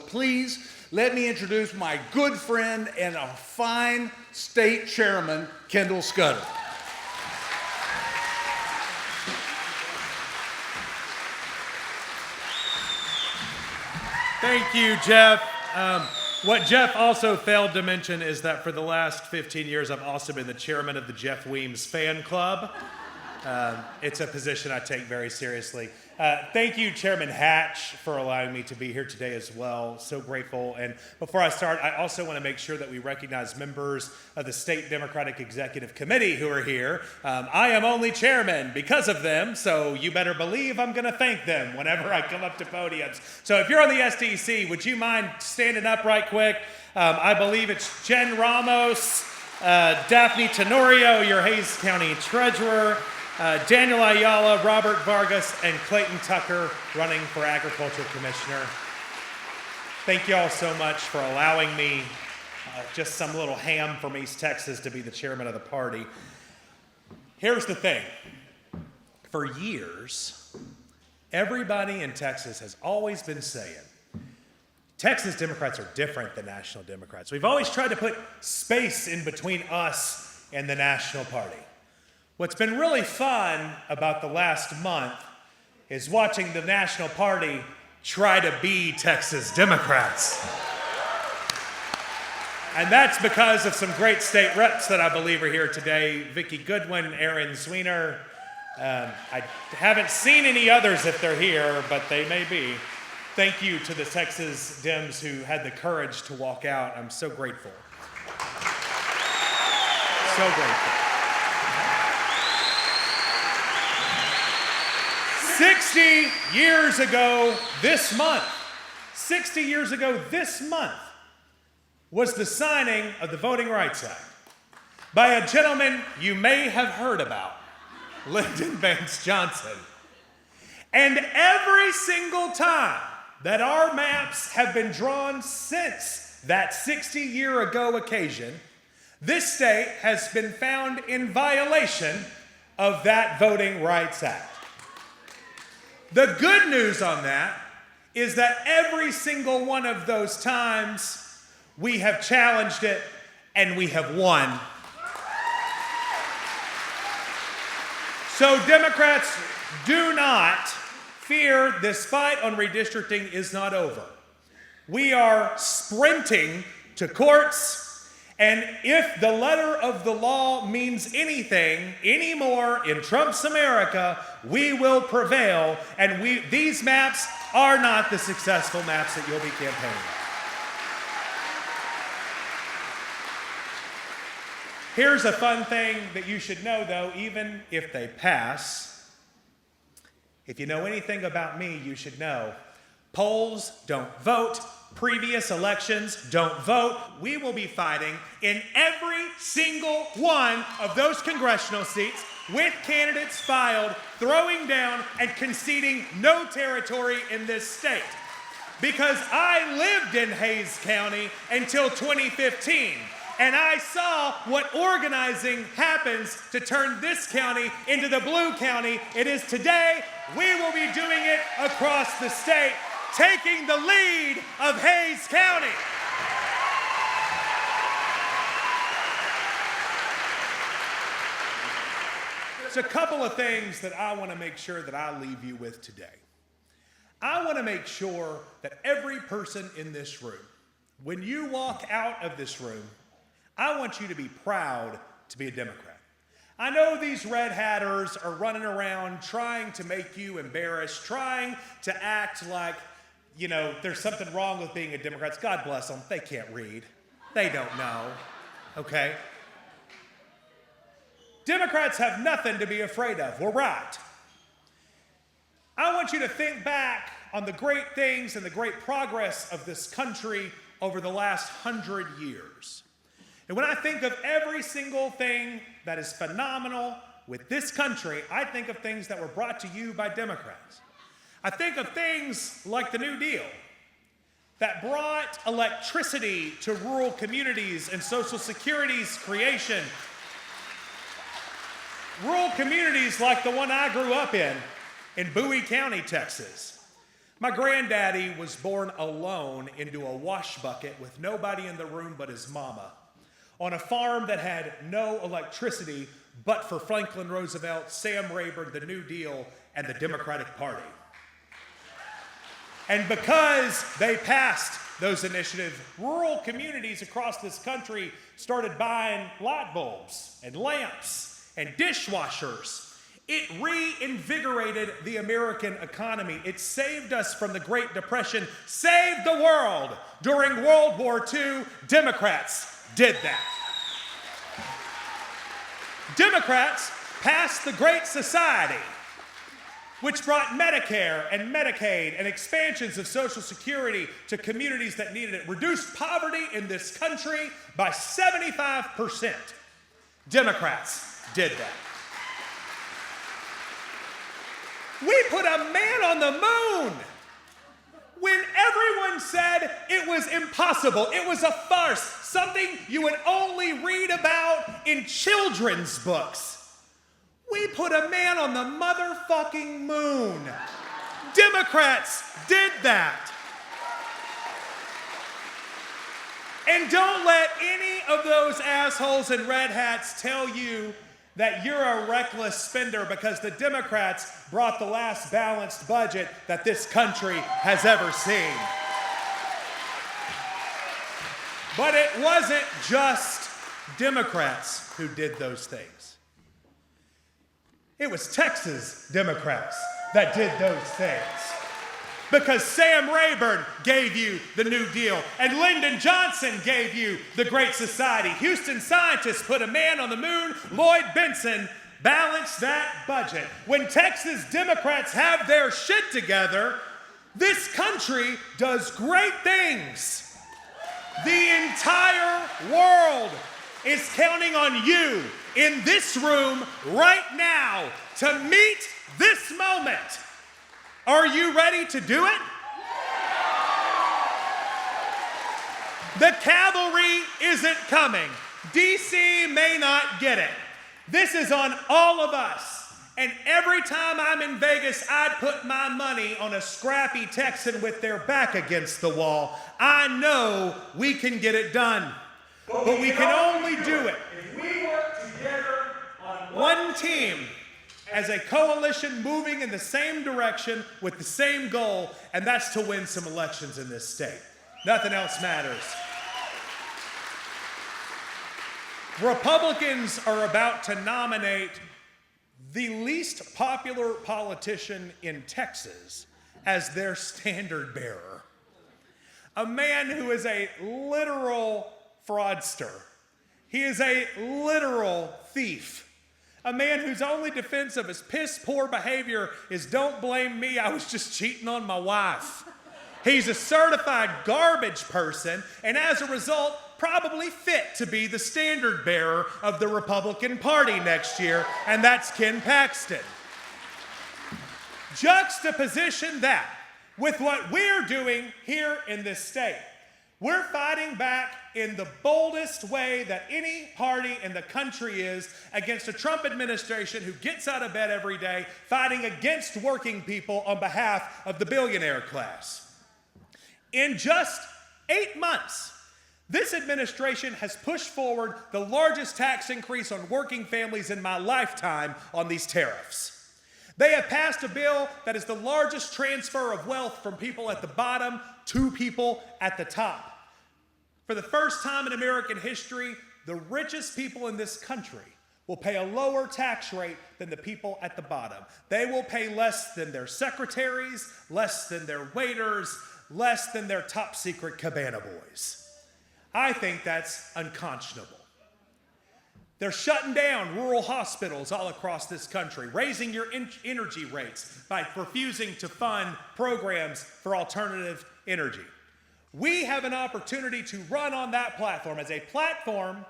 please let me introduce my good friend and a fine state chairman, Kendall Scudder. Thank you, Jeff. What Jeff also failed to mention is that for the last 15 years, I've also been the chairman of the Jeff Weems Fan Club. It's a position I take very seriously. Thank you, Chairman Hatch, for allowing me to be here today as well. So grateful. And before I start, I also want to make sure that we recognize members of the State Democratic Executive Committee who are here. I am only chairman because of them, so you better believe I'm going to thank them whenever I come up to podiums. So if you're on the SDC, would you mind standing up right quick? I believe it's Jen Ramos, Daphne Tenorio, your Hays County Treasurer, Daniel Ayala, Robert Vargas, and Clayton Tucker running for Agriculture Commissioner. Thank you all so much for allowing me, just some little ham from East Texas, to be the chairman of the party. Here's the thing. For years, everybody in Texas has always been saying, Texas Democrats are different than National Democrats. We've always tried to put space in between us and the National Party. What's been really fun about the last month is watching the National Party try to be Texas Democrats. And that's because of some great state reps that I believe are here today. Vicki Goodwin, Aaron Sweener. I haven't seen any others if they're here, but they may be. Thank you to the Texas Dems who had the courage to walk out. I'm so grateful. So grateful. 60 years ago this month, was the signing of the Voting Rights Act by a gentleman you may have heard about, Lyndon Baines Johnson. And every single time that our maps have been drawn since that 60-year-ago occasion, this state has been found in violation of that Voting Rights Act. The good news on that is that every single one of those times we have challenged it and we have won. So Democrats, do not fear. This fight on redistricting is not over. We are sprinting to courts. And if the letter of the law means anything anymore in Trump's America, we will prevail. And these maps are not the successful maps that you'll be campaigning on. Here's a fun thing that you should know, though, even if they pass. If you know anything about me, you should know. Polls don't vote. Previous elections don't vote. We will be fighting in every single one of those congressional seats with candidates filed, throwing down and conceding no territory in this state. Because I lived in Hays County until 2015, and I saw what organizing happens to turn this county into the blue county it is today. We will be doing it across the state, taking the lead of Hays County. There's a couple of things that I want to make sure that I leave you with today. I want to make sure that every person in this room, when you walk out of this room, I want you to be proud to be a Democrat. I know these red hatters are running around trying to make you embarrassed, trying to act like, there's something wrong with being a Democrat. God bless them. They can't read. They don't know. Okay? Democrats have nothing to be afraid of. We're right. I want you to think back on the great things and the great progress of this country over the last 100 years. And when I think of every single thing that is phenomenal with this country, I think of things that were brought to you by Democrats. I think of things like the New Deal that brought electricity to rural communities and Social Security's creation. Rural communities like the one I grew up in Bowie County, Texas. My granddaddy was born alone into a wash bucket with nobody in the room but his mama, on a farm that had no electricity but for Franklin Roosevelt, Sam Rayburn, the New Deal, and the Democratic Party. And because they passed those initiatives, rural communities across this country started buying light bulbs and lamps and dishwashers. It reinvigorated the American economy. It saved us from the Great Depression, saved the world. During World War II, Democrats did that. Democrats passed the Great Society, which brought Medicare and Medicaid and expansions of Social Security to communities that needed it, reduced poverty in this country by 75%. Democrats did that. We put a man on the moon when everyone said it was impossible. It was a farce, something you would only read about in children's books. We put a man on the motherfucking moon. Democrats did that. And don't let any of those assholes in red hats tell you that you're a reckless spender because the Democrats brought the last balanced budget that this country has ever seen. But it wasn't just Democrats who did those things. It was Texas Democrats that did those things. Because Sam Rayburn gave you the New Deal, and Lyndon Johnson gave you the Great Society. Houston scientists put a man on the moon. Lloyd Benson balanced that budget. When Texas Democrats have their shit together, this country does great things. The entire world is counting on you in this room right now to meet this moment. Are you ready to do it? The cavalry isn't coming. DC may not get it. This is on all of us. And every time I'm in Vegas, I put my money on a scrappy Texan with their back against the wall. I know we can get it done. But we can only do it if we work together on one team, as a coalition moving in the same direction with the same goal, and that's to win some elections in this state. Nothing else matters. Republicans are about to nominate the least popular politician in Texas as their standard bearer. A man who is a literal fraudster. He is a literal thief. A man whose only defense of his piss-poor behavior is, don't blame me, I was just cheating on my wife. He's a certified garbage person, and as a result, probably fit to be the standard bearer of the Republican Party next year, and that's Ken Paxton. Juxtaposition that with what we're doing here in this state. We're fighting back in the boldest way that any party in the country is against a Trump administration who gets out of bed every day fighting against working people on behalf of the billionaire class. In just 8 months, this administration has pushed forward the largest tax increase on working families in my lifetime on these tariffs. They have passed a bill that is the largest transfer of wealth from people at the bottom to people at the top. For the first time in American history, the richest people in this country will pay a lower tax rate than the people at the bottom. They will pay less than their secretaries, less than their waiters, less than their top secret cabana boys. I think that's unconscionable. They're shutting down rural hospitals all across this country, raising your energy rates by refusing to fund programs for alternative energy. We have an opportunity to run on that platform as a platform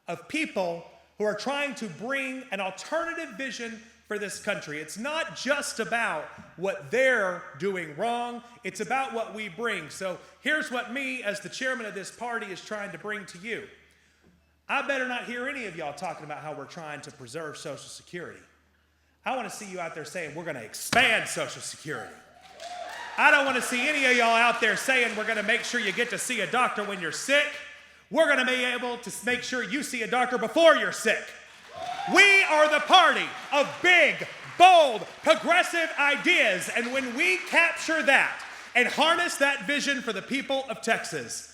of people who are trying to bring an alternative vision for this country. It's not just about what they're doing wrong, it's about what we bring. So here's what me, as the chairman of this party, is trying to bring to you. I better not hear any of y'all talking about how we're trying to preserve Social Security. I want to see you out there saying we're going to expand Social Security. I don't want to see any of y'all out there saying we're going to make sure you get to see a doctor when you're sick. We're going to be able to make sure you see a doctor before you're sick. We are the party of big, bold, progressive ideas. And when we capture that and harness that vision for the people of Texas,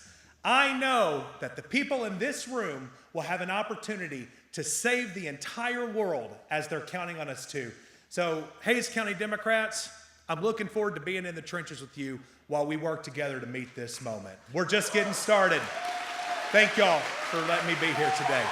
I know that the people in this room will have an opportunity to save the entire world as they're counting on us to. So, Hays County Democrats, I'm looking forward to being in the trenches with you while we work together to meet this moment. We're just getting started. Thank y'all for letting me be here today.